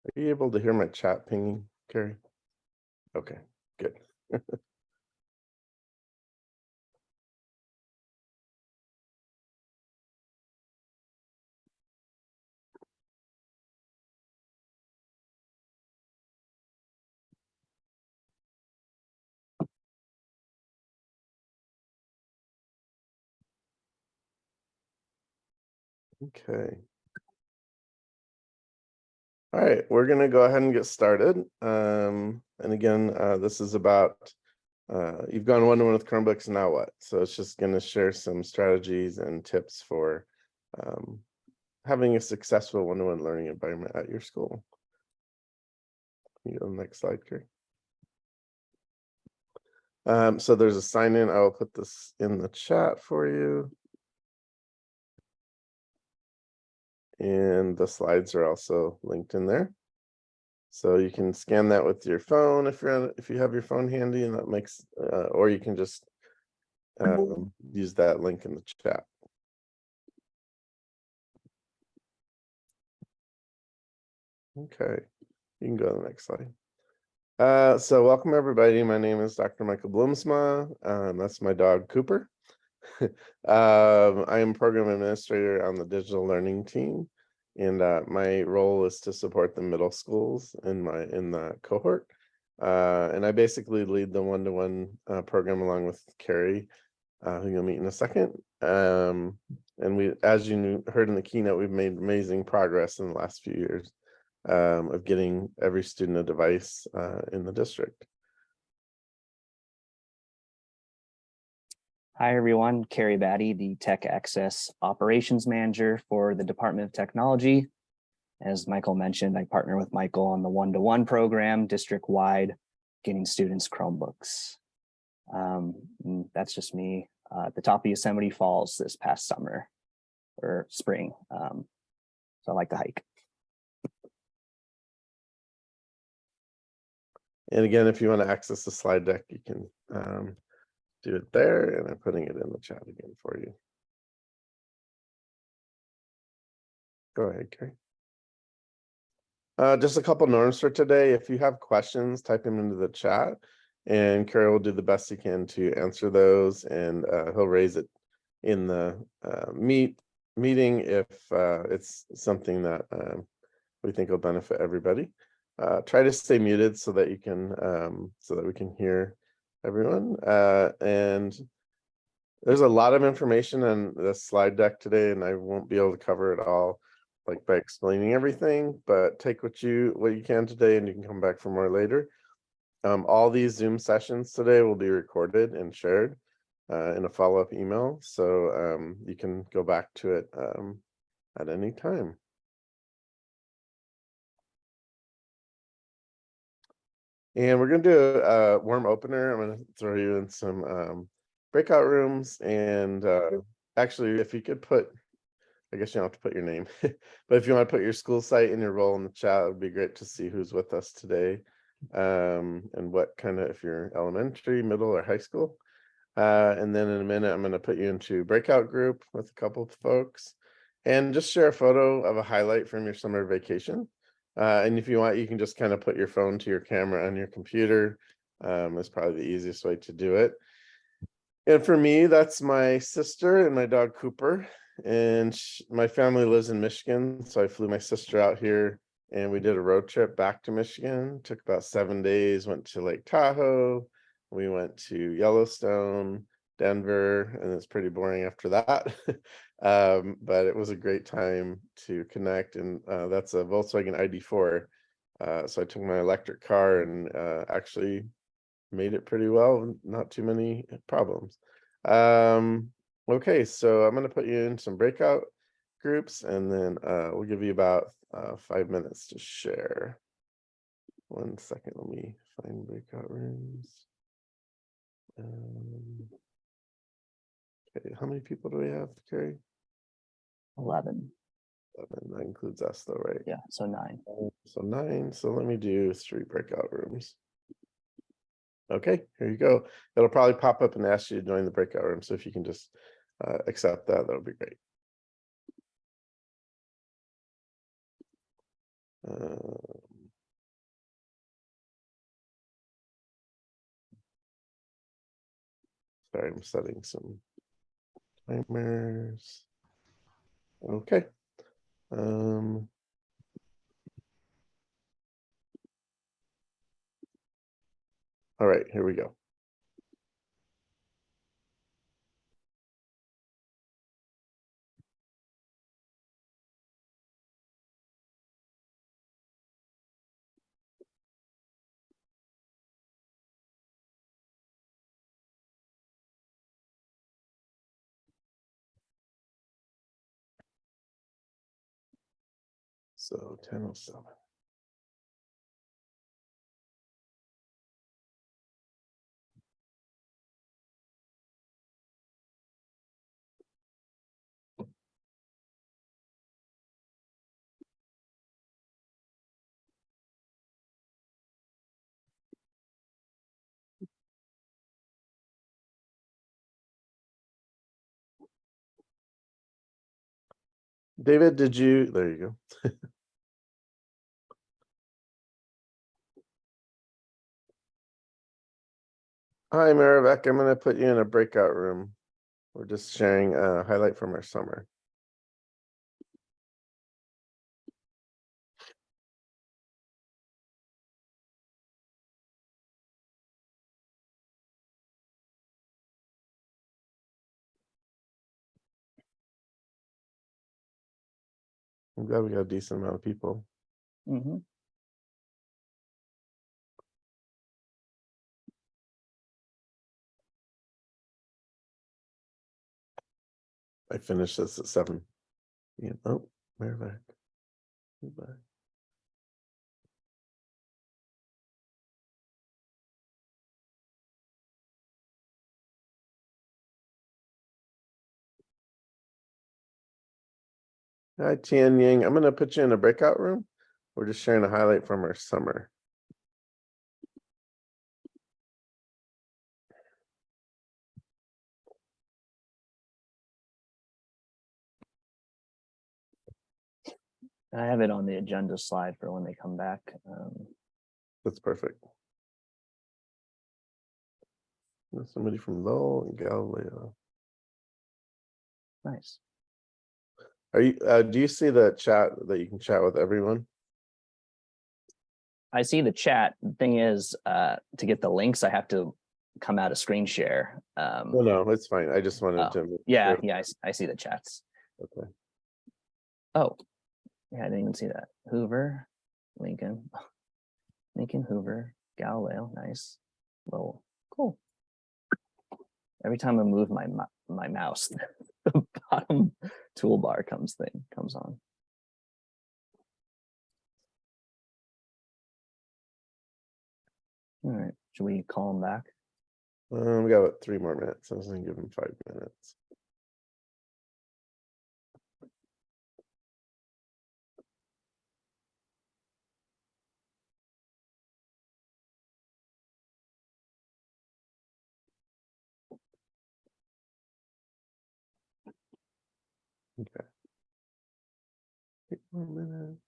Are you able to hear my chat pinging, Carrie? Okay, good. Okay. All right, we're going to go ahead and get started. And again, this is about you've gone one-to-one with Chromebooks, now what? So it's just going to share some strategies and tips for um, having a successful one-to-one learning environment at your school. Can you go to the next slide, Carrie? So there's a sign in. I will put this in the chat for you. And the slides are also linked in there. So you can scan that with your phone if you have your phone handy, and that makes or you can just use that link in the chat. Okay, you can go to the next slide. So welcome everybody. My name is Dr. Michael Bloomsma. That's my dog Cooper. I am program administrator on the digital learning team, and my role is to support the middle schools in the cohort. And I basically lead the one-to-one program along with Carrie, who you'll meet in a second. And we, as you heard in the keynote, we've made amazing progress in the last few years of getting every student a device in the district. Hi, everyone. Carrie Batty, the Tech Access Operations Manager for the Department of Technology. As Michael mentioned, I partner with Michael on the one-to-one program, district-wide, getting students Chromebooks. That's just me at the top of Yosemite Falls this past summer or spring. So I like to hike. And again, if you want to access the slide deck, you can do it there, and I'm putting it in the chat again for you. Go ahead, Carrie. Just a couple norms for today. If you have questions, type them into the chat, and Carrie will do the best he can to answer those, and he'll raise it in the meeting if it's something that we think will benefit everybody. Try to stay muted so that you can so that we can hear everyone. And there's a lot of information on the slide deck today, and I won't be able to cover it all like by explaining everything, but take what you can today, and you can come back for more later. All these Zoom sessions today will be recorded and shared in a follow-up email, so you can go back to it at any time. And we're going to do a warm opener. I'm going to throw you in some breakout rooms. And actually, if you could put, I guess you don't have to put your name, but if you want to put your school site and your role in the chat, it would be great to see who's with us today. And what kind of, if you're elementary, middle, or high school. And then in a minute, I'm going to put you into breakout group with a couple of folks. And just share a photo of a highlight from your summer vacation. And if you want, you can just kind of put your phone to your camera on your computer. That's probably the easiest way to do it. And for me, that's my sister and my dog Cooper. And my family lives in Michigan, so I flew my sister out here, and we did a road trip back to Michigan. Took about 7 days. Went to Lake Tahoe. We went to Yellowstone, Denver, and it's pretty boring after that. But it was a great time to connect, and that's a Volkswagen ID4. So I took my electric car and actually made it pretty well, not too many problems. Okay, so I'm going to put you in some breakout groups, and then we'll give you about 5 minutes to share. 1 second, let me find breakout rooms. Okay, how many people do we have, Carrie? 11. 11. That includes us, though, right? Yeah, so 9. So 9. So let me do 3 breakout rooms. Okay, here you go. It'll probably pop up and ask you to join the breakout room. So if you can just accept that, that would be great. Sorry, I'm setting some timers. Okay. All right, here we go. So 10:07. David, there you go. Hi, Marivek. I'm going to put you in a breakout room. We're just sharing a highlight from our summer. I'm glad we got a decent amount of people. Mm-hmm. I finished this at 7. Yeah. Oh, Marivek. Goodbye. Hi, Tian Ying. I'm going to put you in a breakout room. We're just sharing a highlight from our summer. I have it on the agenda slide for when they come back. That's perfect. There's somebody from Lowell and Galileo. Nice. Are you? Do you see the chat that you can chat with everyone? I see the chat. The thing is, to get the links, I have to come out of screen share. No, it's fine. I just wanted to. Yeah, I see the chats. Okay. Oh, yeah, I didn't even see that. Hoover, Lincoln, Hoover, Galileo, nice. Well, cool. Every time I move my mouse, the bottom toolbar comes on. All right, should we call him back? We got about 3 more minutes. I was going to give him 5 minutes. Okay. 8 more minutes.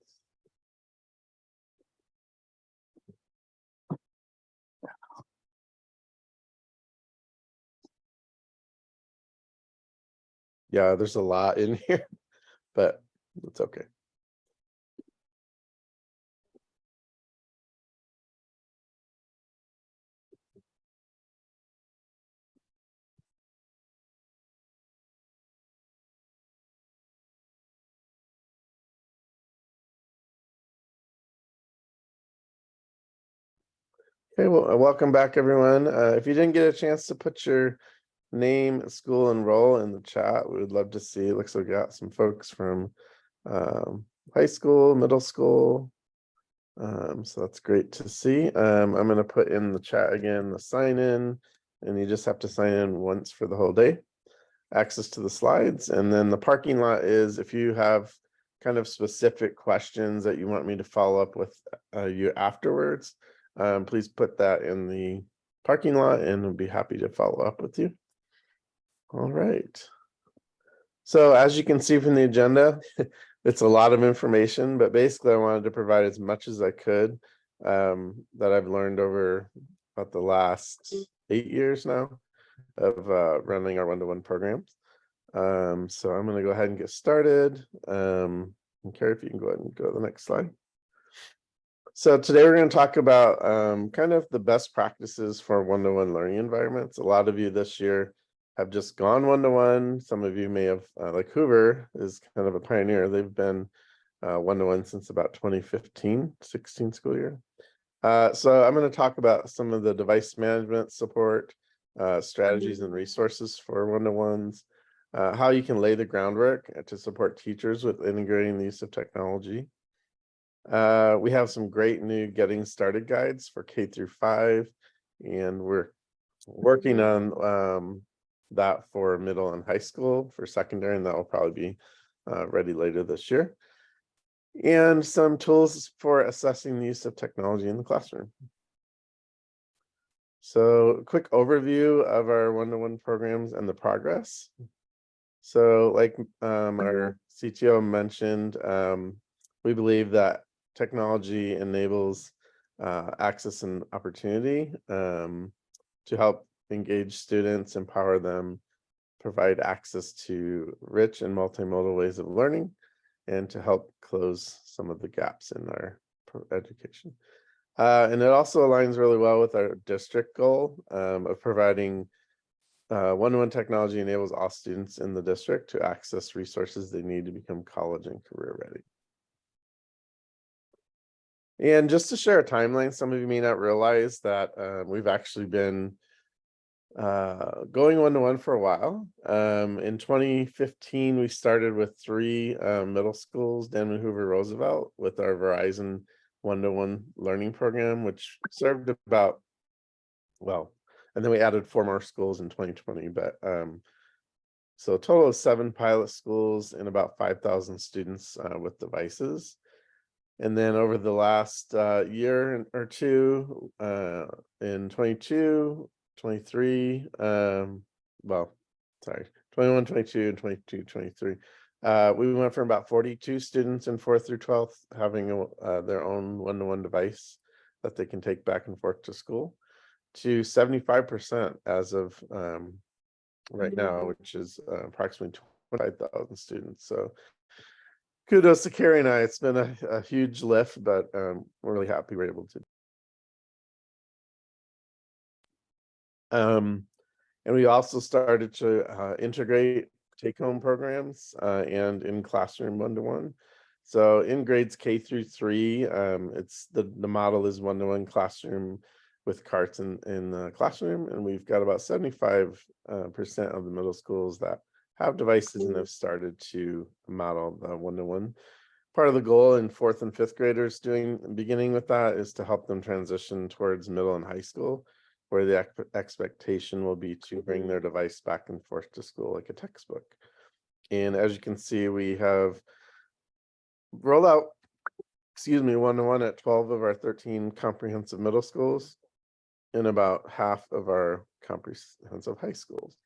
Yeah, there's a lot in here, but it's okay. Okay, well, welcome back, everyone. If you didn't get a chance to put your name, school, and role in the chat, we would love to see. It looks like we got some folks from high school, middle school. So that's great to see. I'm going to put in the chat again the sign in, and you just have to sign in once for the whole day. Access to the slides, and then the parking lot is if you have kind of specific questions that you want me to follow up with you afterwards, please put that in the parking lot and we'll be happy to follow up with you. All right. So as you can see from the agenda, it's a lot of information, but basically I wanted to provide as much as I could that I've learned over about the last 8 years now. of running our one-to-one programs. So I'm going to go ahead and get started. And Carrie, if you can go ahead and go to the next slide. So today we're going to talk about kind of the best practices for one-to-one learning environments. A lot of you this year have just gone one-to-one. Some of you may have, like Hoover is kind of a pioneer. They've been one-to-one since about 2015-16 school year. So I'm going to talk about some of the device management support, strategies and resources for one-to-ones, how you can lay the groundwork to support teachers with integrating the use of technology. We have some great new getting started guides for K through 5, and we're working on that for middle and high school for secondary, and that will probably be ready later this year. And some tools for assessing the use of technology in the classroom. So a quick overview of our one-to-one programs and the progress. So like our CTO mentioned, we believe that technology enables access and opportunity to help engage students, empower them, provide access to rich and multimodal ways of learning, and to help close some of the gaps in our education. And it also aligns really well with our district goal of providing one-to-one technology enables all students in the district to access resources they need to become college and career ready. And just to share a timeline, some of you may not realize that we've actually been going one-to-one for a while. In 2015, we started with 3 middle schools, Denman, Hoover, Roosevelt, with our Verizon one-to-one learning program, which served about, well, and then we added 4 more schools in 2020, but so a total of 7 pilot schools and about 5,000 students with devices. And then over the last year or two, in 22, 23, well, sorry, 21, 22, and 22, 23, we went from about 42 students in 4th through 12th having their own one-to-one device that they can take back and forth to school to 75% as of right now, which is approximately 25,000 students. So kudos to Carrie and I. It's been a huge lift, but we're really happy we're able to. And we also started to integrate take-home programs and in classroom one-to-one. So in grades K through 3, it's the model is one-to-one classroom with carts in the classroom, and we've got about 75% of the middle schools that have devices and have started to model the one-to-one. Part of the goal in 4th and 5th graders beginning with that is to help them transition towards middle and high school, where the expectation will be to bring their device back and forth to school like a textbook. And as you can see, we have rolled out, one-to-one at 12 of our 13 comprehensive middle schools and about half of our comprehensive high schools.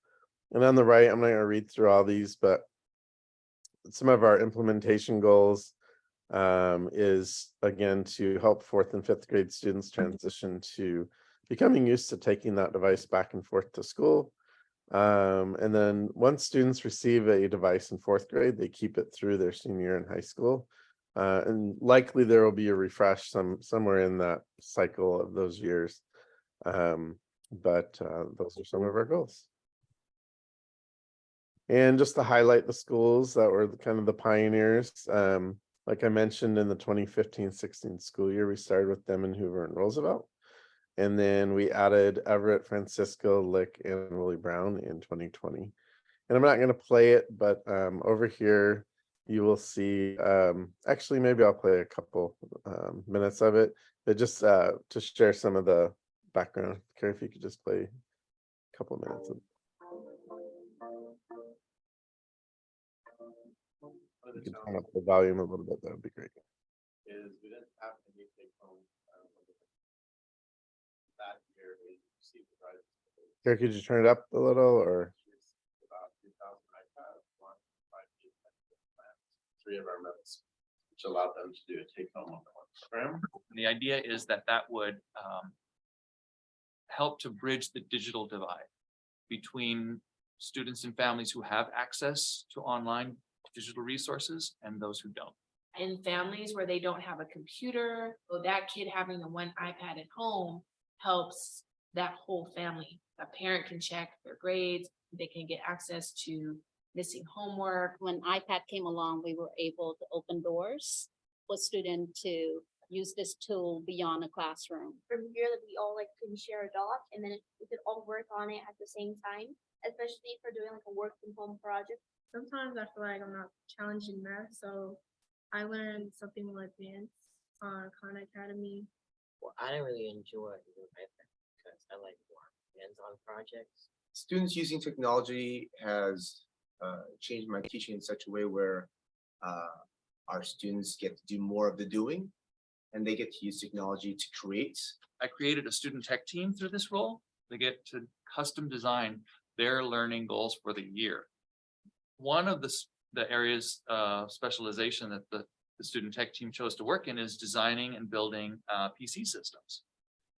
And on the right, I'm not going to read through all these, but some of our implementation goals is, again, to help 4th and 5th grade students transition to becoming used to taking that device back and forth to school. And then once students receive a device in 4th grade, they keep it through their senior year in high school. And likely there will be a refresh somewhere in that cycle of those years. But those are some of our goals. And just to highlight the schools that were kind of the pioneers, like I mentioned, in the 2015-16 school year, we started with them in Hoover and Roosevelt. And then we added Everett, Francisco, Lick, and Willie Brown in 2020. And I'm not going to play it, but over here, you will see, actually, maybe I'll play a couple minutes of it, but just to share some of the background. Carrie, if you could just play a couple minutes. You can turn up the volume a little bit, that would be great. Is we didn't have any take home that year. We received the prize. Carrie, could you turn it up a little, or about 2,000 iPads, 3 of our medals, which allowed them to do a take home on the one program. And the idea is that would help to bridge the digital divide. between students and families who have access to online digital resources and those who don't. In families where they don't have a computer, or that kid having the one iPad at home helps that whole family. A parent can check their grades, they can get access to missing homework. When iPad came along, we were able to open doors for students to use this tool beyond a classroom. From here that we all like can share a doc and then we could all work on it at the same time, especially if we're doing like a work from home project. Sometimes I feel like I'm not challenged in math, so I learned something more advanced on Khan Academy. Well, I didn't really enjoy using iPad because I like more hands-on projects. Students using technology has changed my teaching in such a way where our students get to do more of the doing and they get to use technology to create. I created a student tech team through this role. They get to custom design their learning goals for the year. One of the areas of specialization that the student tech team chose to work in is designing and building PC systems.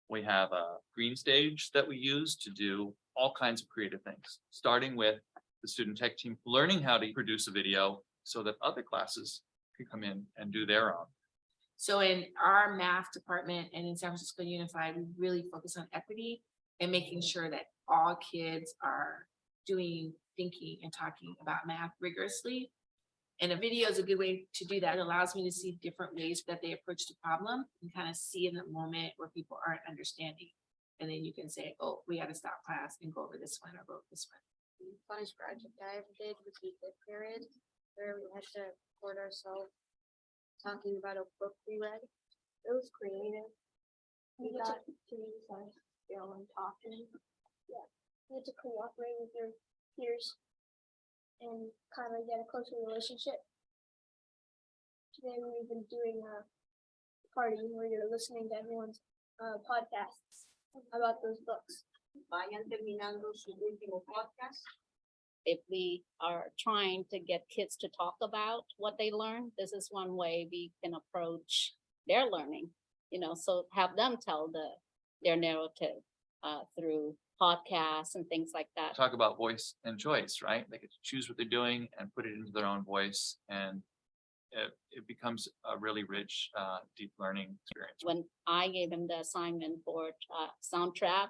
We have a green stage that we use to do all kinds of creative things, starting with the student tech team learning how to produce a video so that other classes can come in and do their own. So in our math department and in San Francisco Unified, we really focus on equity and making sure that all kids are thinking and talking about math rigorously. And a video is a good way to do that. It allows me to see different ways that they approach the problem and kind of see in the moment where people aren't understanding. And then you can say, oh, we got to stop class and go over this one or go over this one. The funnest project I ever did was the fifth period, where we had to record ourselves talking about a book we read. It was creative. We got to use our skill and talking. Yeah, you had to cooperate with your peers and kind of get a closer relationship. Today we've been doing a party where you're listening to everyone's podcasts about those books. Vayan terminando su último podcast. If we are trying to get kids to talk about what they learn, this is one way we can approach their learning, so have them tell their narrative through podcasts and things like that. Talk about voice and choice, right? They get to choose what they're doing and put it into their own voice, and it becomes a really rich, deep learning experience. When I gave him the assignment for soundtrack,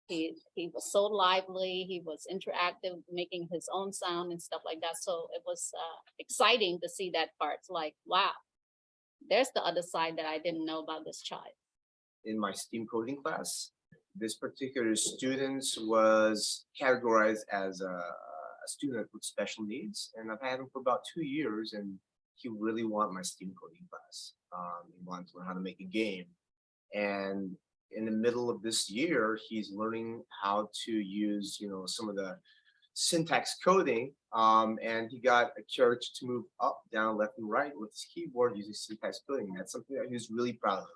he was so lively, he was interactive, making his own sound and stuff like that. So it was exciting to see that part. It's like, wow, there's the other side that I didn't know about this child. In my STEAM coding class, this particular student was categorized as a student with special needs, and I've had him for about 2 years, and he really wanted my STEAM coding class. He wanted to learn how to make a game, and in the middle of this year, he's learning how to use, some of the syntax coding, and he got a character to move up, down, left, and right with his keyboard using syntax coding. That's something that he's really proud of.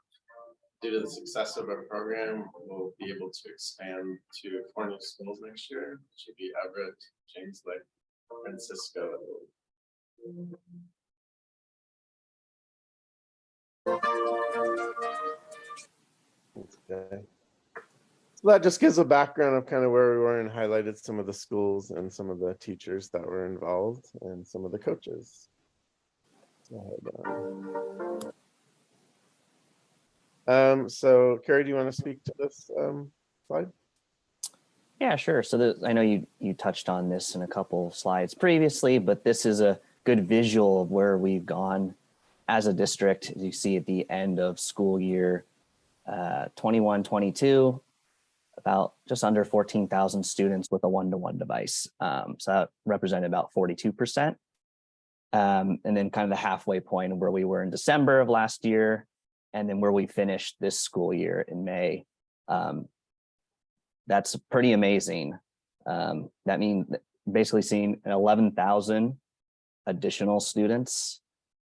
Due to the success of our program, we'll be able to expand to 4 new schools next year, which would be Everett, James Lake, Francisco. Okay. So that just gives a background of kind of where we were and highlighted some of the schools and some of the teachers that were involved and some of the coaches. So Carrie, do you want to speak to this slide? Yeah, sure. So I know you touched on this in a couple slides previously, but this is a good visual of where we've gone as a district. As you see at the end of school year 21-22, about just under 14,000 students with a one-to-one device. So that represented about 42%. And then kind of the halfway point of where we were in December of last year, and then where we finished this school year in May. That's pretty amazing. That means basically seeing 11,000 additional students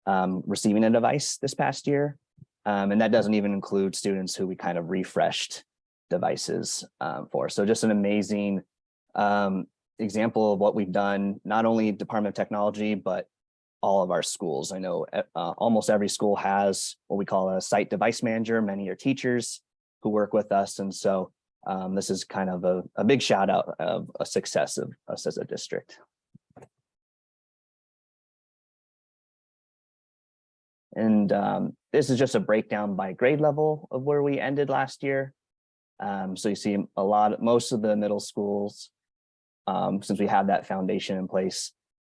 receiving a device this past year. And that doesn't even include students who we kind of refreshed devices for. So just an amazing example of what we've done, not only Department of Technology, but all of our schools. I know almost every school has what we call a site device manager. Many are teachers who work with us. And so This is kind of a big shout out of a success of us as a district. And this is just a breakdown by grade level of where we ended last year. So you see most of the middle schools, since we have that foundation in place,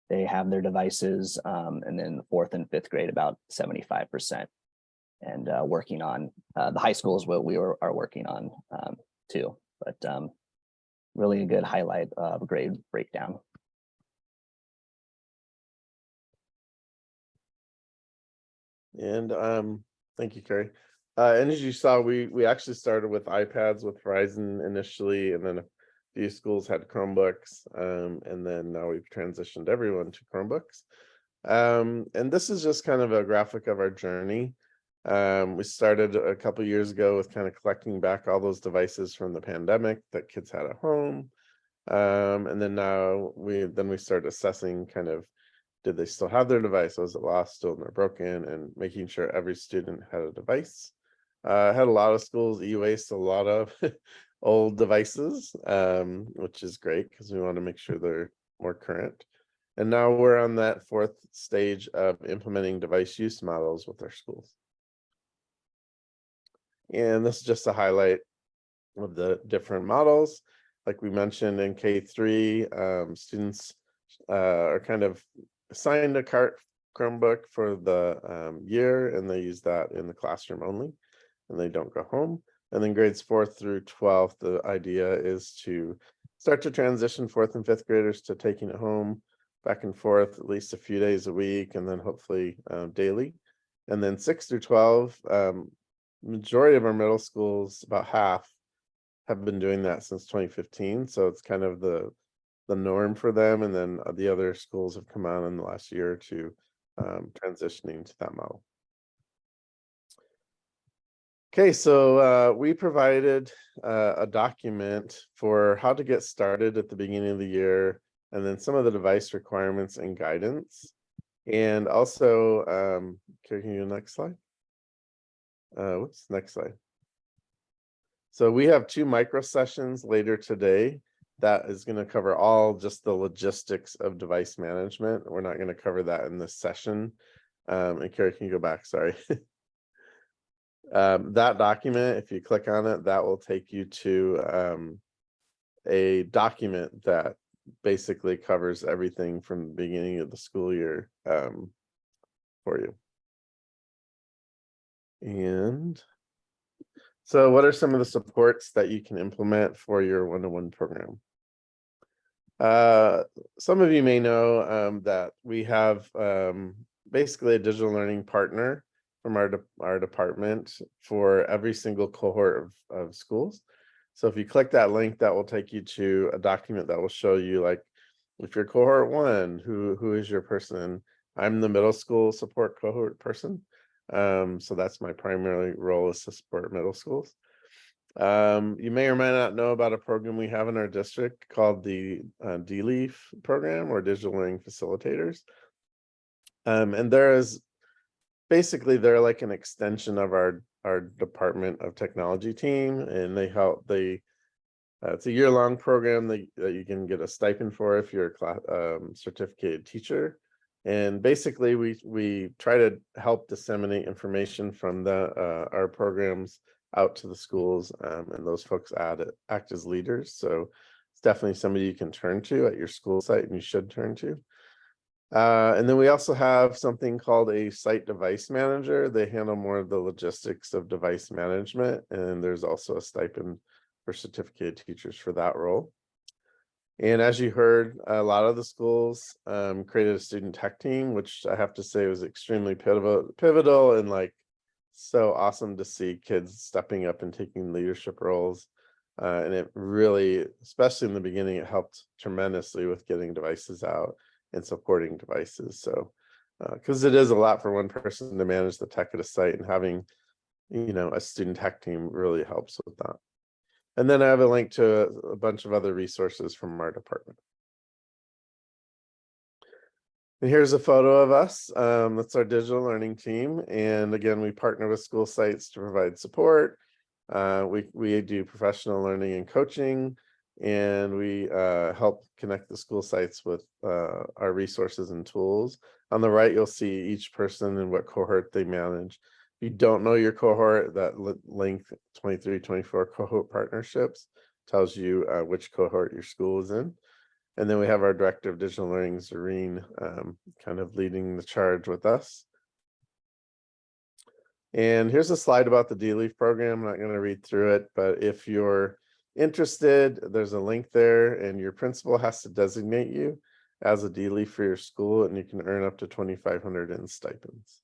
they have their devices, and then 4th and 5th grade about 75%. And working on the high schools, what we are working on too. But really a good highlight of a grade breakdown. And thank you, Carrie. And as you saw, we actually started with iPads with Verizon initially, and then a few schools had Chromebooks, and then now we've transitioned everyone to Chromebooks. And this is just kind of a graphic of our journey. We started a couple years ago with kind of collecting back all those devices from the pandemic that kids had at home. And then now we started assessing kind of, did they still have their device? Was it lost, stolen, or broken? And making sure every student had a device. Had a lot of schools e-waste a lot of old devices, which is great because we want to make sure they're more current. And now we're on that 4th stage of implementing device use models with our schools. And this is just a highlight of the different models. Like we mentioned in K3, students are kind of assigned a Chromebook for the year, and they use that in the classroom only, and they don't go home. And then grades 4th through 12th, the idea is to start to transition 4th and 5th graders to taking it home back and forth at least a few days a week, and then hopefully daily. And then 6 through 12, majority of our middle schools, about half, have been doing that since 2015. So it's kind of the norm for them. And then the other schools have come out in the last year or two, transitioning to that model. Okay, so we provided a document for how to get started at the beginning of the year, and then some of the device requirements and guidance. And also, can you next slide? Whoops, next slide. So we have 2 micro sessions later today that is going to cover all just the logistics of device management. We're not going to cover that in this session. And Carrie, can you go back? Sorry. That document, if you click on it, that will take you to a document that basically covers everything from the beginning of the school year for you. And so what are some of the supports that you can implement for your one-to-one program? Some of you may know that we have basically a digital learning partner from our department for every single cohort of schools. So if you click that link, that will take you to a document that will show you, like, if you're cohort 1, who is your person? I'm the middle school support cohort person. So that's my primary role, is to support middle schools. You may or may not know about a program we have in our district called the DLEAF program, or Digital Learning Facilitators. And they're like an extension of our Department of Technology team, and they help. It's a year-long program that you can get a stipend for if you're a certificated teacher. And basically, we try to help disseminate information from our programs out to the schools, and those folks act as leaders. So it's definitely somebody you can turn to at your school site, and you should turn to. And then we also have something called a site device manager. They handle more of the logistics of device management, and there's also a stipend for certificated teachers for that role. And as you heard, a lot of the schools created a student tech team, which I have to say was extremely pivotal, and like so awesome to see kids stepping up and taking leadership roles. And it really, especially in the beginning, it helped tremendously with getting devices out and supporting devices. So, because it is a lot for one person to manage the tech at a site, and having, a student tech team really helps with that. And then I have a link to a bunch of other resources from our department. And here's a photo of us. That's our digital learning team. And again, we partner with school sites to provide support. We do professional learning and coaching, and we help connect the school sites with our resources and tools. On the right, you'll see each person and what cohort they manage. If you don't know your cohort, that link 23-24 cohort partnerships tells you which cohort your school is in. And then we have our director of digital learning, Zareen, kind of leading the charge with us. And here's a slide about the D-Leaf program. I'm not going to read through it, but if you're interested, there's a link there, and your principal has to designate you as a D-Leaf for your school, and you can earn up to $2,500 in stipends.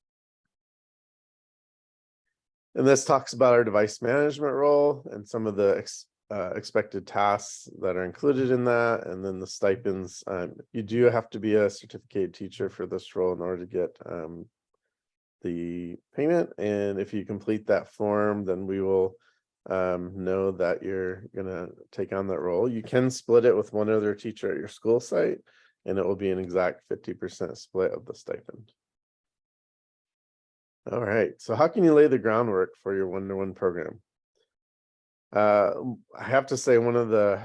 And this talks about our device management role and some of the expected tasks that are included in that, and then the stipends. You do have to be a certificated teacher for this role in order to get the payment, and if you complete that form, then we will know that you're gonna take on that role. You can split it with one other teacher at your school site, and it will be an exact 50% split of the stipend. All right, so how can you lay the groundwork for your one-to-one program? I have to say one of the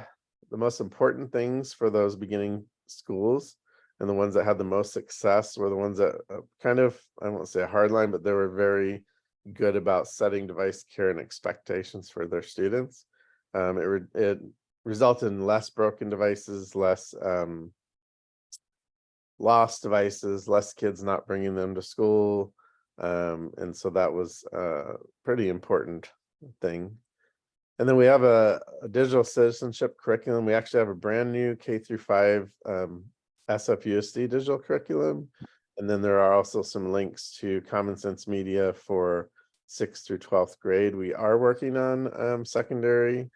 most important things for those beginning schools and the ones that had the most success were the ones that kind of, I won't say a hard line, but they were very good about setting device care and expectations for their students. It resulted in less broken devices, less lost devices, less kids not bringing them to school. And so that was a pretty important thing. And then we have a digital citizenship curriculum. We actually have a brand new K-5 SFUSD digital curriculum. And then there are also some links to Common Sense Media for 6th through 12th grade. We are working on secondary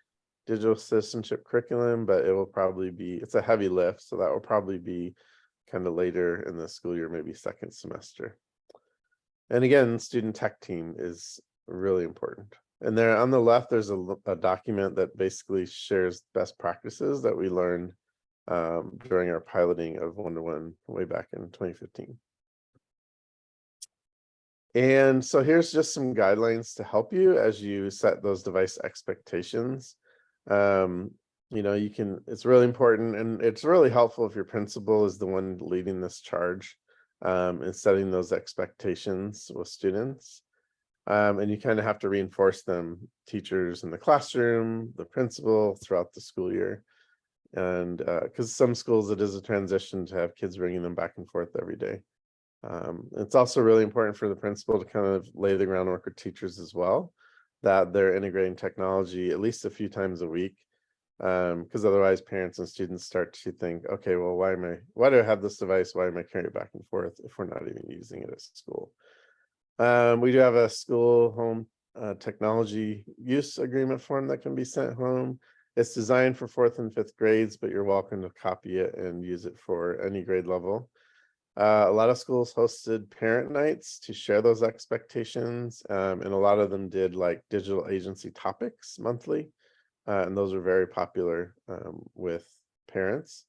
digital citizenship curriculum, but it will probably be, it's a heavy lift. So that will probably be kind of later in the school year, maybe second semester. And again, student tech team is really important. And there on the left, there's a document that basically shares best practices that we learned during our piloting of one-to-one way back in 2015. And so here's just some guidelines to help you as you set those device expectations. You know, it's really important, and it's really helpful if your principal is the one leading this charge and setting those expectations with students. And you kind of have to reinforce them, teachers in the classroom, the principal throughout the school year. And because some schools, it is a transition to have kids bringing them back and forth every day. It's also really important for the principal to kind of lay the groundwork with teachers as well, that they're integrating technology at least a few times a week. Because otherwise parents and students start to think, okay, well, why do I have this device? Why am I carrying it back and forth if we're not even using it at school? We do have a school home technology use agreement form that can be sent home. It's designed for 4th and 5th grades, but you're welcome to copy it and use it for any grade level. A lot of schools hosted parent nights to share those expectations, and a lot of them did like digital agency topics monthly, and those were very popular with parents.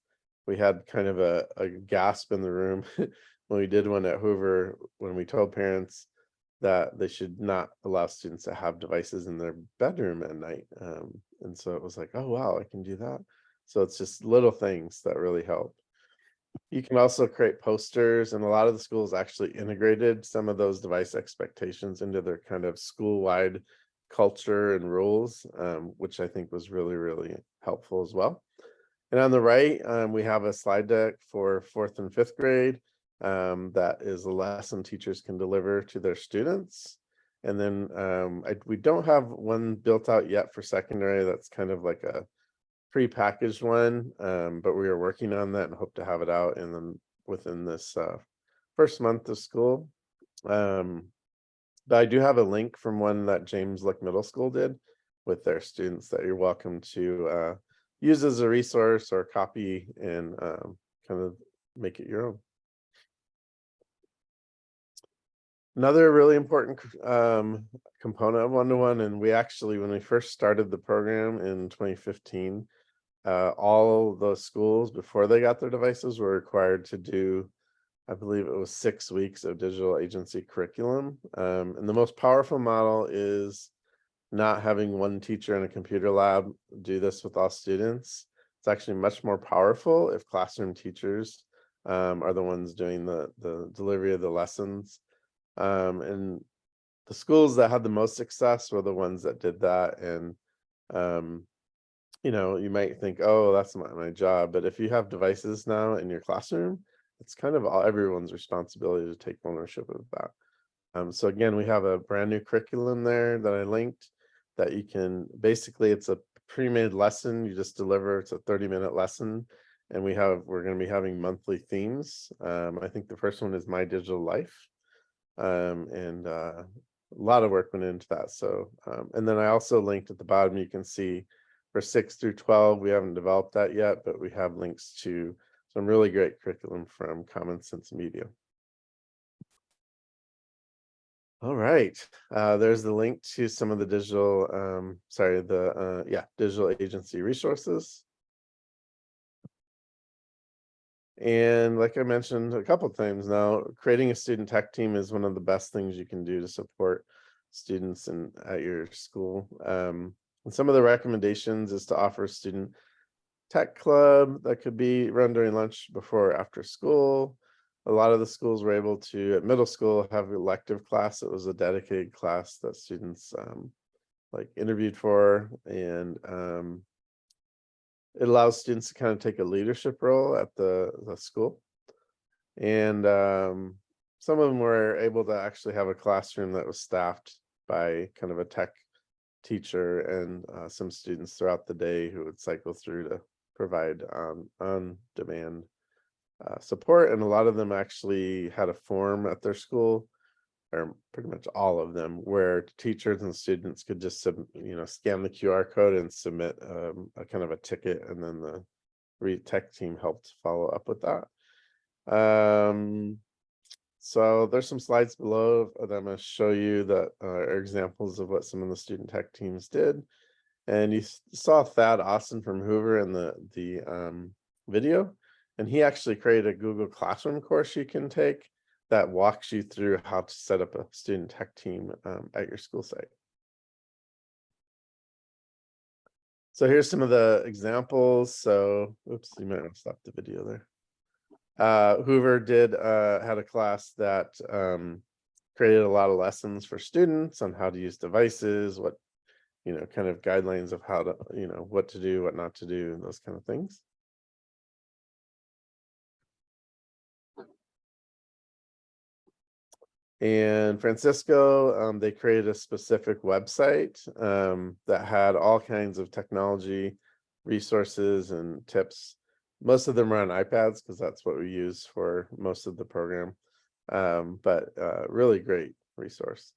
We had kind of a gasp in the room when we did one at Hoover, when we told parents that they should not allow students to have devices in their bedroom at night. And so it was like, oh, wow, I can do that. So it's just little things that really help. You can also create posters, and a lot of the schools actually integrated some of those device expectations into their kind of school-wide culture and rules, which I think was really, really helpful as well. And on the right, we have a slide deck for 4th and 5th grade. That is a lesson teachers can deliver to their students. And then we don't have one built out yet for secondary. That's kind of like a pre-packaged one, but we are working on that and hope to have it out within this first month of school. But I do have a link from one that James Lick Middle School did with their students that you're welcome to use as a resource or copy and kind of make it your own. Another really important component of one-to-one, and we actually, when we first started the program in 2015, all those schools before they got their devices were required to do, I believe it was 6 weeks of digital agency curriculum. And the most powerful model is not having one teacher in a computer lab do this with all students. It's actually much more powerful if classroom teachers are the ones doing the delivery of the lessons. And the schools that had the most success were the ones that did that. And you know, you might think, oh, that's not my job, but if you have devices now in your classroom, it's kind of everyone's responsibility to take ownership of that. So again, we have a brand new curriculum there that I linked that you can basically, it's a pre-made lesson. You just deliver, it's a 30-minute lesson. And we're going to be having monthly themes. I think the first one is My Digital Life. And a lot of work went into that. So, and then I also linked at the bottom, you can see for 6 through 12, we haven't developed that yet, but we have links to some really great curriculum from Common Sense Media. All right, there's the link to some of the digital, digital agency resources. And like I mentioned a couple of times now, creating a student tech team is one of the best things you can do to support students at your school. And some of the recommendations is to offer a student tech club that could be run during lunch, before or after school. A lot of the schools were able to, at middle school, have elective class. It was a dedicated class that students like interviewed for, and it allows students to kind of take a leadership role at the school. And some of them were able to actually have a classroom that was staffed by kind of a tech teacher and some students throughout the day who would cycle through to provide on-demand support. And a lot of them actually had a form at their school, or pretty much all of them, where teachers and students could just scan the QR code and submit a kind of a ticket, and then the tech team helped follow up with that. So there's some slides below that I'm going to show you that are examples of what some of the student tech teams did. And you saw Thad Austin from Hoover in the video, and he actually created a Google Classroom course you can take that walks you through how to set up a student tech team at your school site. So here's some of the examples. So, oops, you might have stopped the video there. Hoover had a class that created a lot of lessons for students on how to use devices, what, kind of guidelines of how to, what to do, what not to do, and those kind of things. And Francisco, they created a specific website that had all kinds of technology resources and tips. Most of them are on iPads because that's what we use for most of the program, but really great resource.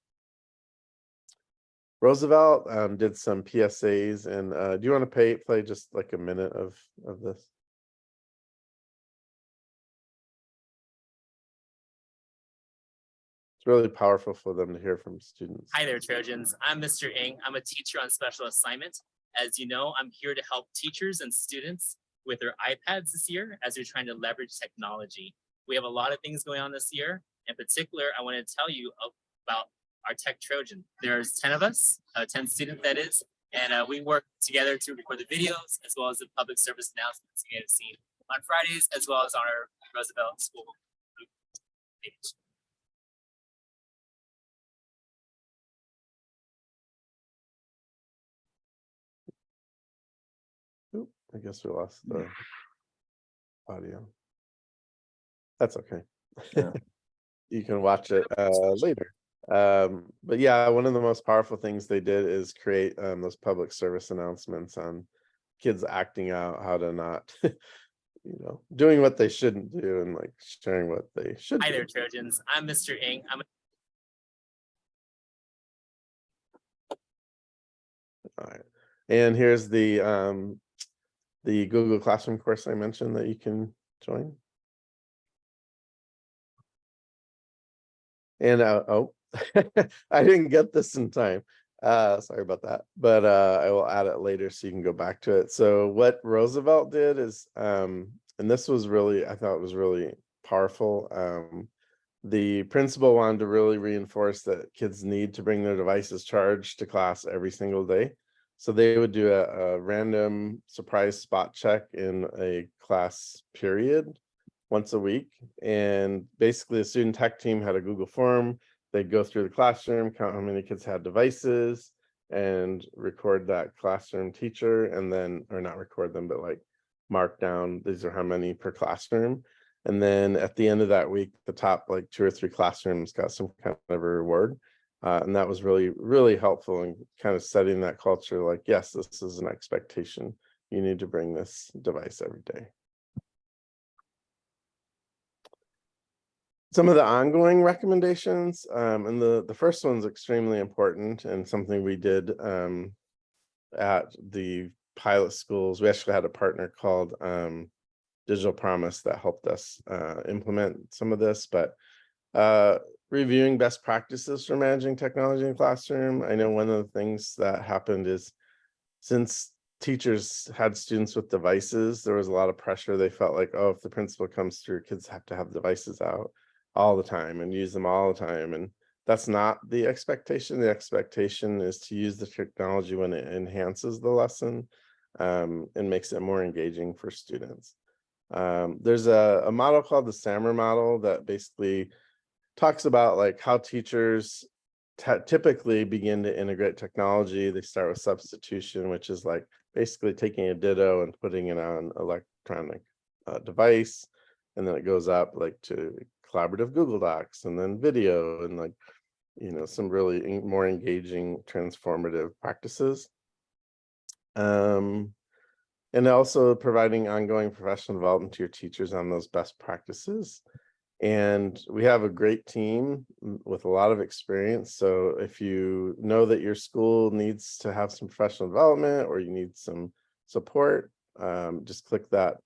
Roosevelt did some PSAs, and do you want to play just like a minute of this? It's really powerful for them to hear from students. Hi there, Trojans. I'm Mr. Ng. I'm a teacher on special assignment. As you know, I'm here to help teachers and students with their iPads this year as they're trying to leverage technology. We have a lot of things going on this year. In particular, I want to tell you about our Tech Trojan. There's 10 of us, 10 students that is, and we work together to record the videos as well as the public service announcements you may have seen on Fridays, as well as on our Roosevelt School group page. Oop, I guess we lost the audio. That's okay. Yeah. You can watch it later. But yeah, one of the most powerful things they did is create those public service announcements on kids acting out, how to not, doing what they shouldn't do, and like sharing what they should Hi do. there, Trojans. I'm Mr. Ng. All right. And here's the Google Classroom course I mentioned that you can join. And I didn't get this in time. Sorry about that, but I will add it later so you can go back to it. So what Roosevelt did is, and this was really, I thought it was really powerful. the principal wanted to really reinforce that kids need to bring their devices charged to class every single day. So they would do a random surprise spot check in a class period once a week. And basically the student tech team had a Google form. They'd go through the classroom, count how many kids had devices, and record that classroom teacher, and then, or not record them, but like mark down, these are how many per classroom. And then at the end of that week, the top like 2 or 3 classrooms got some kind of a reward. And that was really, really helpful in kind of setting that culture like, yes, this is an expectation. You need to bring this device every day. Some of the ongoing recommendations, and the first one's extremely important and something we did at the pilot schools. We actually had a partner called Digital Promise that helped us implement some of this, but reviewing best practices for managing technology in the classroom. I know one of the things that happened is, since teachers had students with devices, there was a lot of pressure. They felt like, oh, if the principal comes through, kids have to have devices out all the time and use them all the time. And that's not the expectation. The expectation is to use the technology when it enhances the lesson and makes it more engaging for students. There's a model called the SAMR model that basically talks about like how teachers typically begin to integrate technology. They start with substitution, which is like basically taking a ditto and putting it on electronic device. And then it goes up like to collaborative Google Docs, and then video, and like, you know, some really more engaging transformative practices. And also providing ongoing professional development to your teachers on those best practices. And we have a great team with a lot of experience. So if you know that your school needs to have some professional development or you need some support, just click that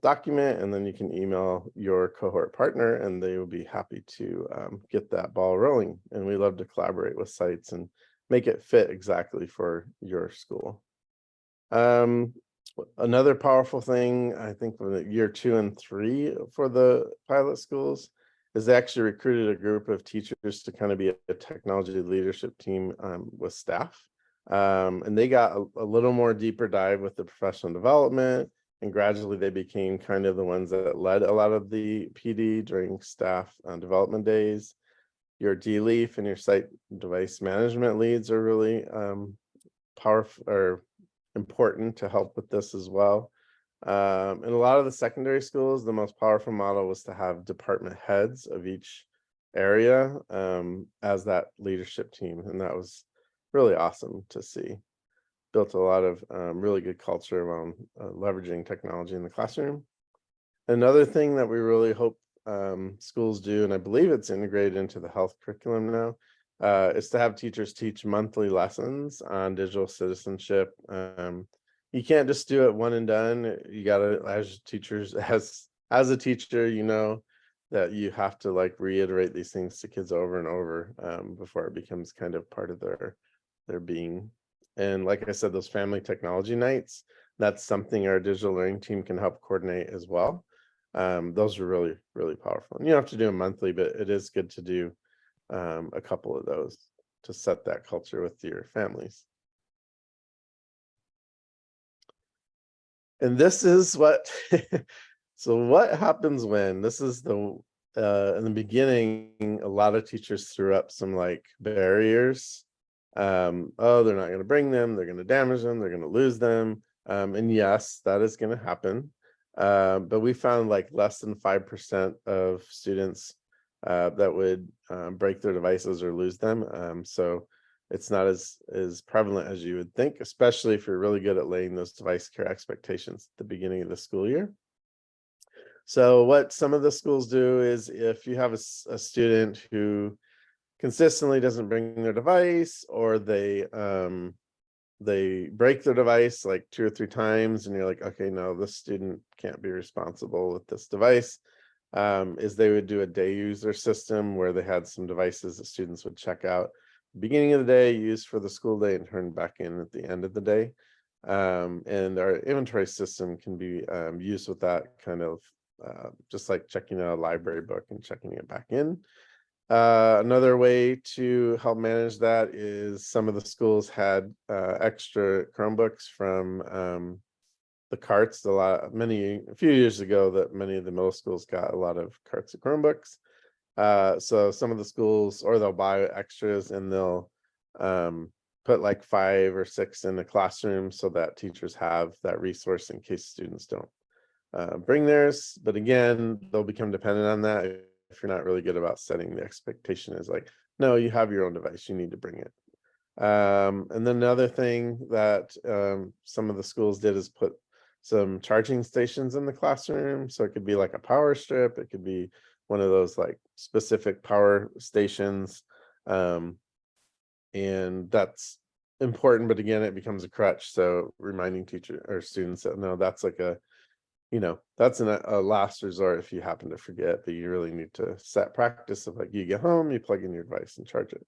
document, and then you can email your cohort partner and they will be happy to get that ball rolling. And we love to collaborate with sites and make it fit exactly for your school. Another powerful thing, I think, for the year 2 and 3 for the pilot schools is they actually recruited a group of teachers to kind of be a technology leadership team with staff. And they got a little more deeper dive with the professional development, and gradually they became kind of the ones that led a lot of the PD during staff development days. Your DLEAF and your site device management leads are really powerful or important to help with this as well. In a lot of the secondary schools, the most powerful model was to have department heads of each area as that leadership team, and that was really awesome to see. Built a lot of really good culture around leveraging technology in the classroom. Another thing that we really hope schools do, and I believe it's integrated into the health curriculum now, is to have teachers teach monthly lessons on digital citizenship. You can't just do it one and done. You gotta, as teachers, as a teacher, you know that you have to like reiterate these things to kids over and over before it becomes kind of part of their being. And like I said, those family technology nights, that's something our digital learning team can help coordinate as well. Those are really, really powerful. And you don't have to do them monthly, but it is good to do a couple of those to set that culture with your families. And this is what, so what happens when, this is the, in the beginning, a lot of teachers threw up some like barriers. Oh, they're not going to bring them, they're going to damage them, they're going to lose them. And yes, that is going to happen. But we found like less than 5% of students that would break their devices or lose them. So it's not as prevalent as you would think, especially if you're really good at laying those device care expectations at the beginning of the school year. So what some of the schools do is, if you have a student who consistently doesn't bring their device, or they break their device like 2 or 3 times, and you're like, okay, no, this student can't be responsible with this device, is they would do a day user system where they had some devices that students would check out beginning of the day, use for the school day, and turn back in at the end of the day. And our inventory system can be used with that kind of just like checking out a library book and checking it back in. Another way to help manage that is some of the schools had extra Chromebooks from the carts. A few years ago, that many of the middle schools got a lot of carts of Chromebooks. So some of the schools, or they'll buy extras and they'll put like 5 or 6 in the classroom so that teachers have that resource in case students don't bring theirs. But again, they'll become dependent on that if you're not really good about setting the expectation is like, no, you have your own device, you need to bring it. And then another thing that some of the schools did is put some charging stations in the classroom. So it could be like a power strip, it could be one of those like specific power stations. And that's important, but again, it becomes a crutch. So reminding teacher or students that no, that's like a, that's a last resort if you happen to forget, that you really need to set practice of like you get home, you plug in your device and charge it.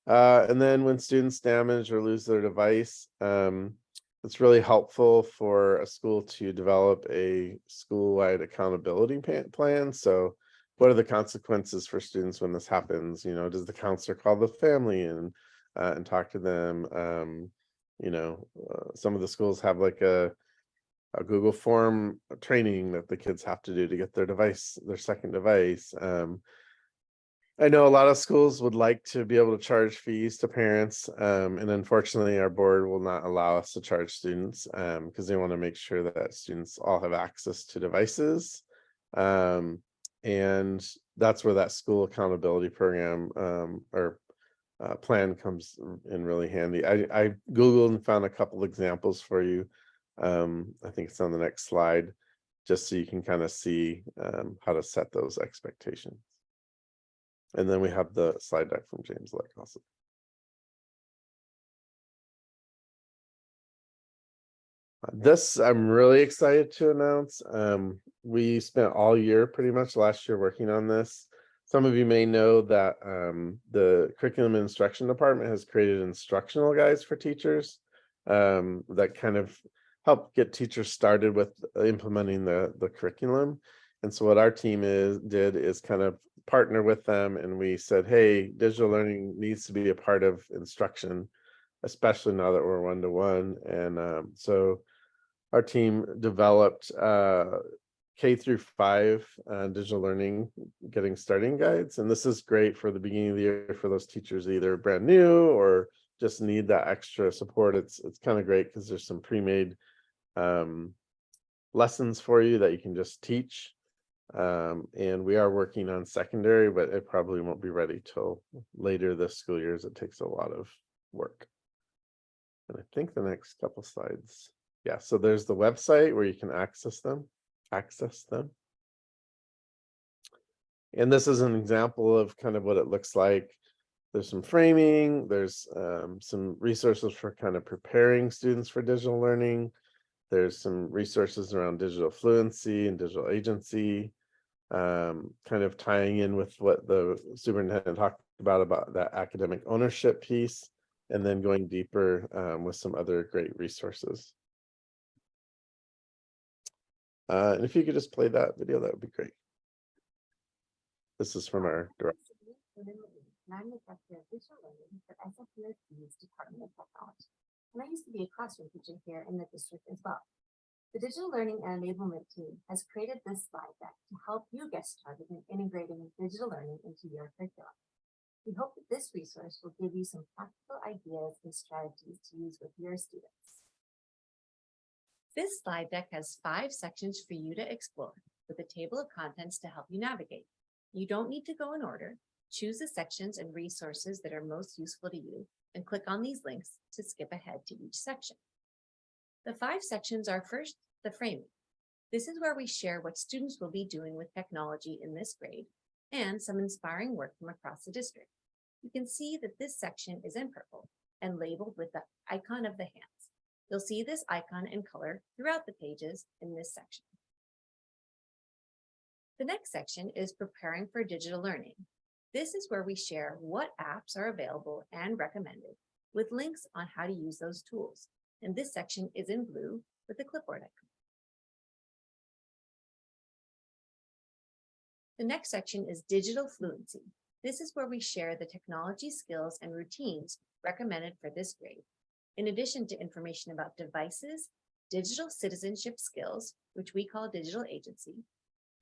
And then when students damage or lose their device, it's really helpful for a school to develop a school-wide accountability plan. So what are the consequences for students when this happens? Does the counselor call the family and talk to them? Some of the schools have like a Google form training that the kids have to do to get their second device. I know a lot of schools would like to be able to charge fees to parents, and unfortunately our board will not allow us to charge students because they want to make sure that students all have access to devices. And that's where that school accountability program or plan comes in really handy. I Googled and found a couple examples for you. I think it's on the next slide, just so you can kind of see how to set those expectations. And then we have the slide deck from James Leck also. This I'm really excited to announce. We spent all year, pretty much last year, working on this. Some of you may know that the Curriculum and Instruction Department has created instructional guides for teachers that kind of help get teachers started with implementing the curriculum. And so what our team did is kind of partner with them, and we said, hey, digital learning needs to be a part of instruction, especially now that we're one-to-one. And so our team developed K-5 digital learning getting starting guides. And this is great for the beginning of the year for those teachers either brand new or just need that extra support. It's kind of great because there's some pre-made lessons for you that you can just teach. And we are working on secondary, but it probably won't be ready till later this school year, as it takes a lot of work. And I think the next couple slides. Yeah, so there's the website where you can access them. And this is an example of kind of what it looks like. There's some framing, there's some resources for kind of preparing students for digital learning. There's some resources around digital fluency and digital agency, kind of tying in with what the superintendent talked about that academic ownership piece, and then going deeper with some other great resources. And if you could just play that video, that would be great. This is from our director. I'm the director of digital learning for SFUSD's Department of Technology, and I used to be a classroom teacher here in the district as well. The Digital Learning and Enablement team has created this slide deck to help you get started in integrating digital learning into your curriculum. We hope that this resource will give you some practical ideas and strategies to use with your students. This slide deck has 5 sections for you to explore, with a table of contents to help you navigate. You don't need to go in order. Choose the sections and resources that are most useful to you, and click on these links to skip ahead to each section. The 5 sections are: first, the framing. This is where we share what students will be doing with technology in this grade and some inspiring work from across the district. You can see that this section is in purple and labeled with the icon of the hands. You'll see this icon in color throughout the pages in this section. The next section is preparing for digital learning. This is where we share what apps are available and recommended, with links on how to use those tools. And this section is in blue with the clipboard icon. The next section is digital fluency. This is where we share the technology skills and routines recommended for this grade. In addition to information about devices, digital citizenship skills, which we call digital agency,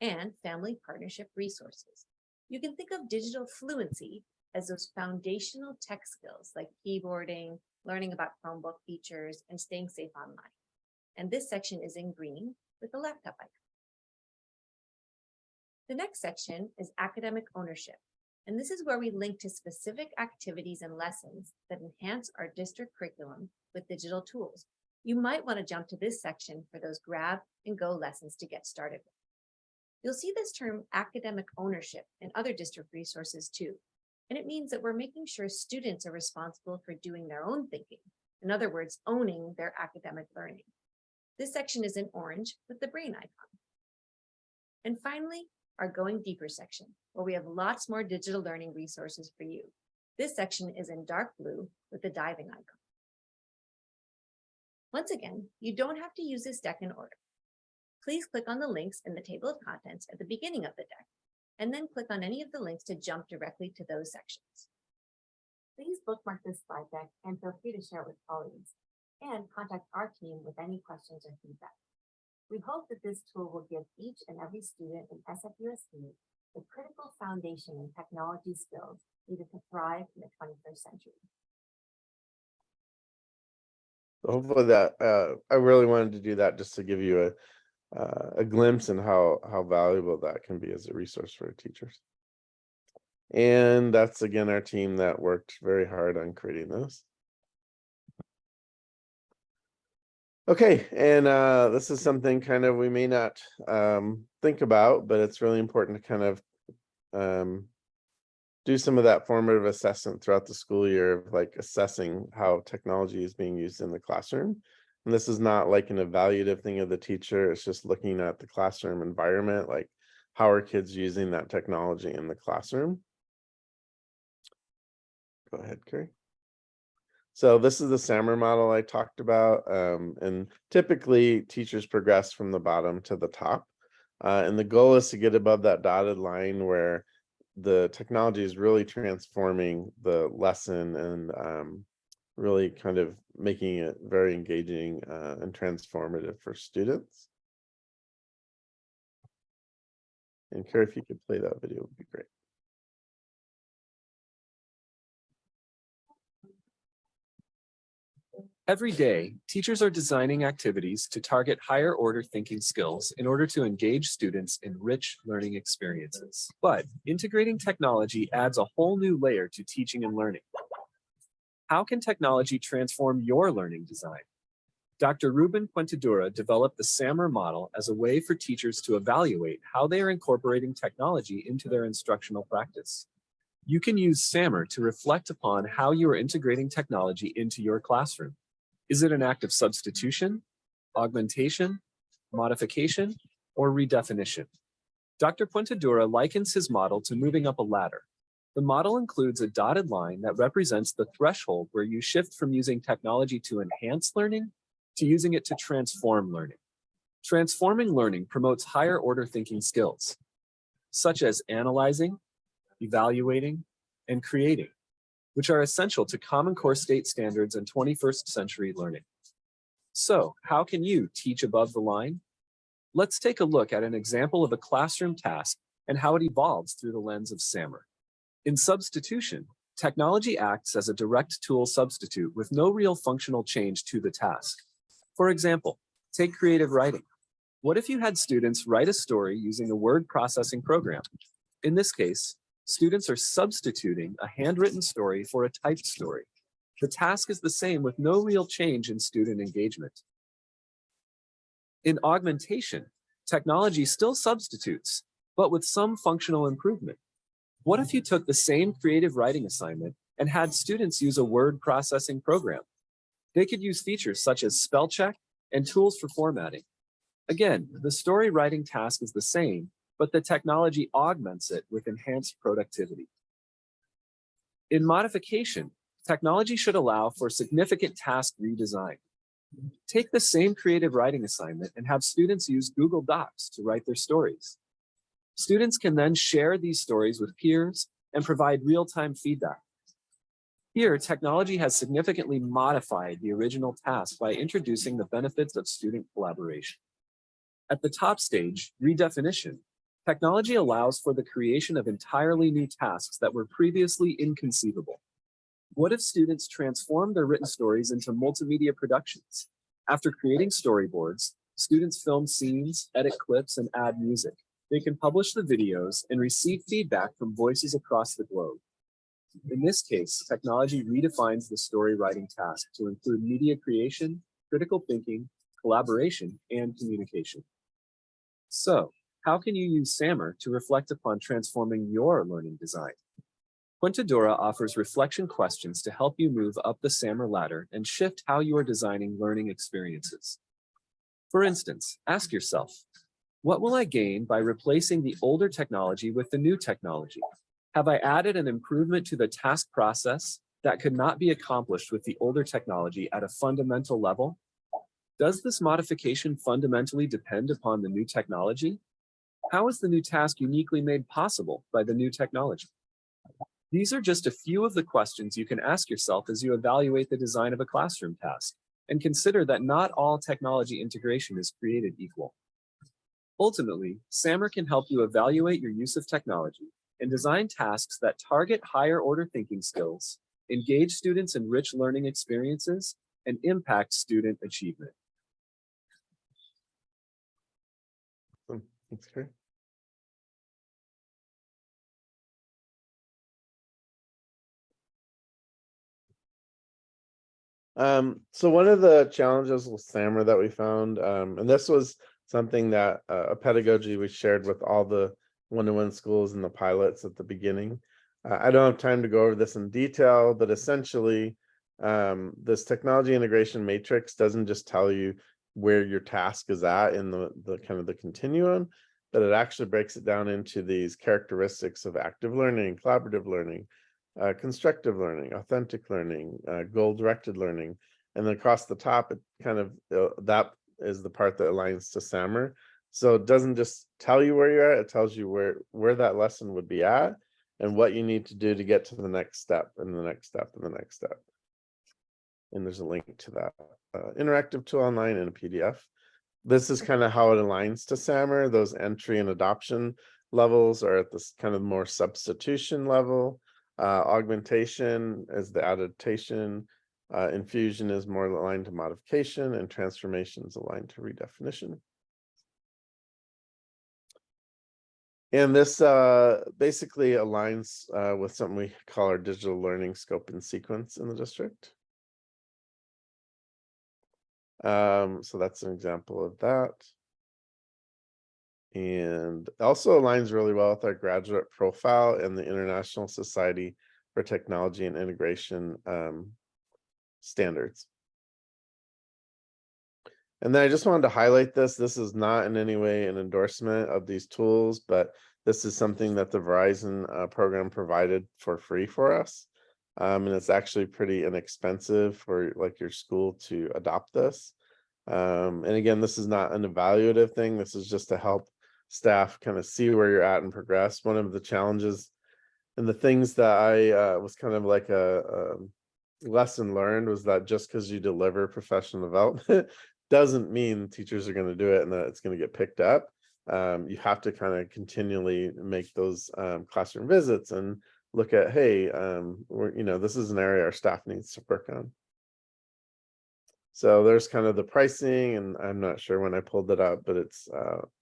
and family partnership resources. You can think of digital fluency as those foundational tech skills like keyboarding, learning about Chromebook features, and staying safe online. And this section is in green with the laptop icon. The next section is academic ownership. And this is where we link to specific activities and lessons that enhance our district curriculum with digital tools. You might want to jump to this section for those grab and go lessons to get started with. You'll see this term academic ownership in other district resources too. And it means that we're making sure students are responsible for doing their own thinking. In other words, owning their academic learning. This section is in orange with the brain icon. And finally, our Going Deeper section, where we have lots more digital learning resources for you. This section is in dark blue with the diving icon. Once again, you don't have to use this deck in order. Please click on the links in the table of contents at the beginning of the deck, and then click on any of the links to jump directly to those sections. Please bookmark this slide deck and feel free to share it with colleagues, and contact our team with any questions or feedback. We hope that this tool will give each and every student in SFUSD the critical foundation in technology skills needed to thrive in the 21st century. Hopefully that I really wanted to do that just to give you a glimpse in how valuable that can be as a resource for teachers. And that's again our team that worked very hard on creating this. Okay, and this is something kind of we may not think about, but it's really important to kind of do some of that formative assessment throughout the school year of like assessing how technology is being used in the classroom. And this is not like an evaluative thing of the teacher, it's just looking at the classroom environment, like how are kids using that technology in the classroom. Go ahead, Carrie. So this is the SAMR model I talked about, and typically teachers progress from the bottom to the top. And the goal is to get above that dotted line where the technology is really transforming the lesson and really kind of making it very engaging and transformative for students. And Carrie, if you could play that video, would be great. Every day, teachers are designing activities to target higher order thinking skills in order to engage students in rich learning experiences. But integrating technology adds a whole new layer to teaching and learning. How can technology transform your learning design? Dr. Ruben Puentedura developed the SAMR model as a way for teachers to evaluate how they are incorporating technology into their instructional practice. You can use SAMR to reflect upon how you are integrating technology into your classroom. Is it an act of substitution, augmentation, modification, or redefinition? Dr. Puentedura likens his model to moving up a ladder. The model includes a dotted line that represents the threshold where you shift from using technology to enhance learning to using it to transform learning. Transforming learning promotes higher order thinking skills, such as analyzing, evaluating, and creating, which are essential to Common Core state standards and 21st century learning. So, how can you teach above the line? Let's take a look at an example of a classroom task and how it evolves through the lens of SAMR. In substitution, technology acts as a direct tool substitute with no real functional change to the task. For example, take creative writing. What if you had students write a story using a word processing program? In this case, students are substituting a handwritten story for a typed story. The task is the same with no real change in student engagement. In augmentation, technology still substitutes, but with some functional improvement. What if you took the same creative writing assignment and had students use a word processing program? They could use features such as spell check and tools for formatting. Again, the story writing task is the same, but the technology augments it with enhanced productivity. In modification, technology should allow for significant task redesign. Take the same creative writing assignment and have students use Google Docs to write their stories. Students can then share these stories with peers and provide real-time feedback. Here, technology has significantly modified the original task by introducing the benefits of student collaboration. At the top stage, redefinition, technology allows for the creation of entirely new tasks that were previously inconceivable. What if students transform their written stories into multimedia productions? After creating storyboards, students film scenes, edit clips, and add music. They can publish the videos and receive feedback from voices across the globe. In this case, technology redefines the story writing task to include media creation, critical thinking, collaboration, and communication. So, how can you use SAMR to reflect upon transforming your learning design? Quintadora offers reflection questions to help you move up the SAMR ladder and shift how you are designing learning experiences. For instance, ask yourself, what will I gain by replacing the older technology with the new technology? Have I added an improvement to the task process that could not be accomplished with the older technology at a fundamental level? Does this modification fundamentally depend upon the new technology? How is the new task uniquely made possible by the new technology? These are just a few of the questions you can ask yourself as you evaluate the design of a classroom task, and consider that not all technology integration is created equal. Ultimately, SAMR can help you evaluate your use of technology and design tasks that target higher order thinking skills, engage students in rich learning experiences, and impact student achievement. That's great. So one of the challenges with SAMR that we found, and this was something that a pedagogy we shared with all the one-to-one schools and the pilots at the beginning. I don't have time to go over this in detail, but essentially, this technology integration matrix doesn't just tell you where your task is at in the kind of the continuum, but it actually breaks it down into these characteristics of active learning, collaborative learning, constructive learning, authentic learning, goal-directed learning, and then across the top, it kind of that is the part that aligns to SAMR. So it doesn't just tell you where you're at; it tells you where that lesson would be at, and what you need to do to get to the next step, and the next step, and the next step. And there's a link to that interactive tool online and a PDF. This is kind of how it aligns to SAMR. Those entry and adoption levels are at this kind of more substitution level. Augmentation is the adaptation. Infusion is more aligned to modification, and transformation is aligned to redefinition. And this basically aligns with something we call our digital learning scope and sequence in the district. So that's an example of that. And also aligns really well with our graduate profile and the International Society for Technology and Integration standards. And then I just wanted to highlight this. This is not in any way an endorsement of these tools, but this is something that the Verizon program provided for free for us. And it's actually pretty inexpensive for like your school to adopt this. And again, this is not an evaluative thing. This is just to help staff kind of see where you're at and progress. One of the challenges and the things that I was kind of like a lesson learned was that just because you deliver professional development doesn't mean teachers are going to do it and that it's going to get picked up. You have to kind of continually make those classroom visits and look at, hey, this is an area our staff needs to work on. So there's kind of the pricing, and I'm not sure when I pulled it up, but it's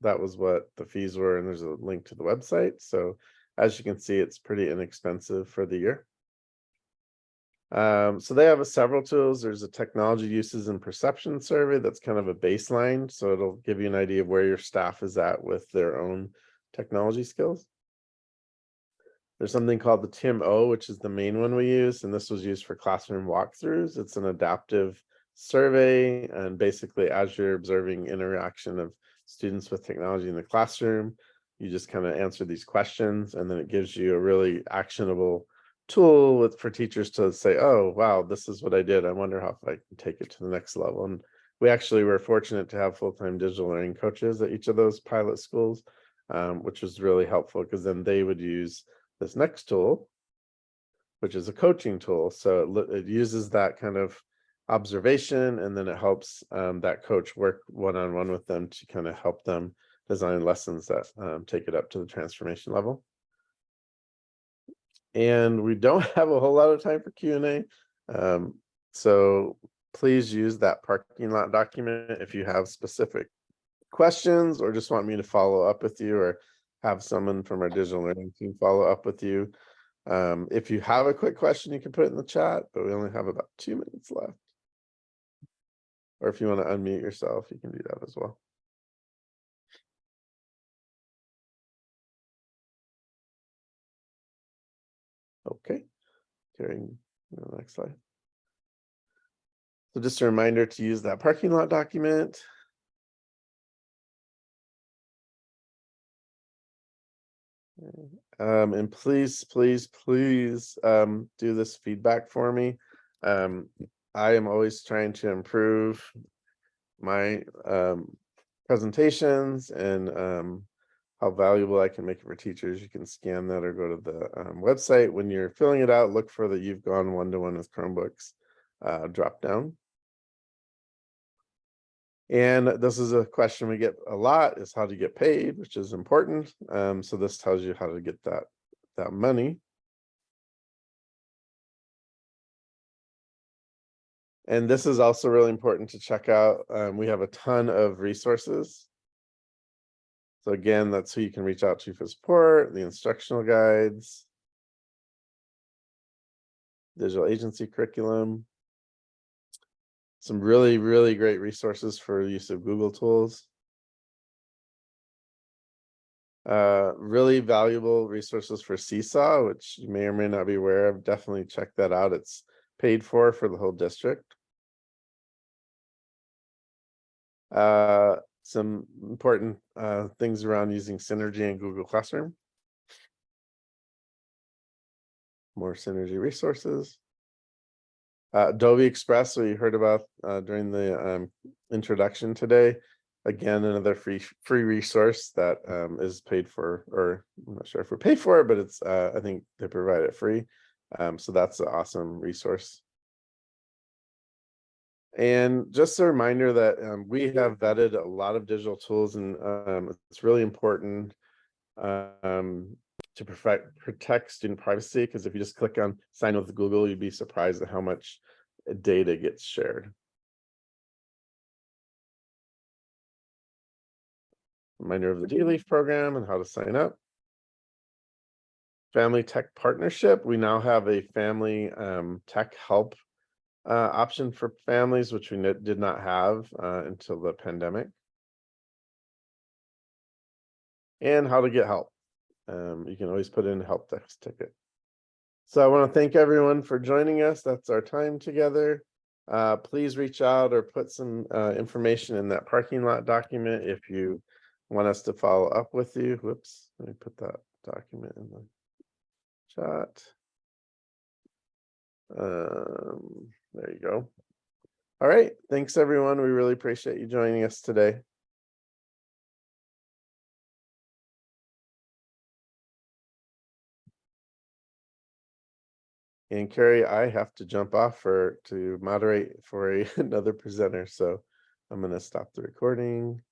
that was what the fees were, and there's a link to the website. So as you can see, it's pretty inexpensive for the year. So they have several tools. There's a technology uses and perception survey that's kind of a baseline. So it'll give you an idea of where your staff is at with their own technology skills. There's something called the TIM-O, which is the main one we use, and this was used for classroom walkthroughs. It's an adaptive survey, and basically as you're observing interaction of students with technology in the classroom, you just kind of answer these questions, and then it gives you a really actionable tool for teachers to say, oh wow, this is what I did, I wonder how I can take it to the next level. And we actually were fortunate to have full-time digital learning coaches at each of those pilot schools, which was really helpful because then they would use this next tool, which is a coaching tool. So it uses that kind of observation, and then it helps that coach work one-on-one with them to kind of help them design lessons that take it up to the transformation level. And we don't have a whole lot of time for Q&A. So please use that parking lot document if you have specific questions or just want me to follow up with you, or have someone from our digital learning team follow up with you. If you have a quick question, you can put it in the chat, but we only have about 2 minutes left. Or if you want to unmute yourself, you can do that as well. Okay, carrying the next slide. So just a reminder to use that parking lot document. And please do this feedback for me. I am always trying to improve my presentations and how valuable I can make it for teachers. You can scan that or go to the website. When you're filling it out, look for the "You've Gone One-to-One with Chromebooks" drop down. And this is a question we get a lot, is how to get paid, which is important. So this tells you how to get that money. And this is also really important to check out. We have a ton of resources. So again, that's who you can reach out to for support, the instructional guides, digital agency curriculum, some really, really great resources for use of Google tools. Really valuable resources for Seesaw, which you may or may not be aware of. Definitely check that out. It's paid for the whole district. Some important things around using Synergy and Google Classroom. More Synergy resources. Adobe Express, we heard about during the introduction today. Again, another free resource that is paid for, or I'm not sure if we pay for it, but it's I think they provide it free. So that's an awesome resource. And just a reminder that we have vetted a lot of digital tools, and it's really important to protect student privacy, because if you just click on sign with Google, you'd be surprised at how much data gets shared. Reminder of the D-Leaf program and how to sign up. Family Tech Partnership. We now have a family tech help option for families, which we did not have until the pandemic. And how to get help. You can always put in a help desk ticket. So I want to thank everyone for joining us. That's our time together. Please reach out or put some information in that parking lot document if you want us to follow up with you. Whoops, let me put that document in the chat. There you go. All right, thanks everyone. We really appreciate you joining us today. And Carrie, I have to jump off to moderate for another presenter, so I'm going to stop the recording.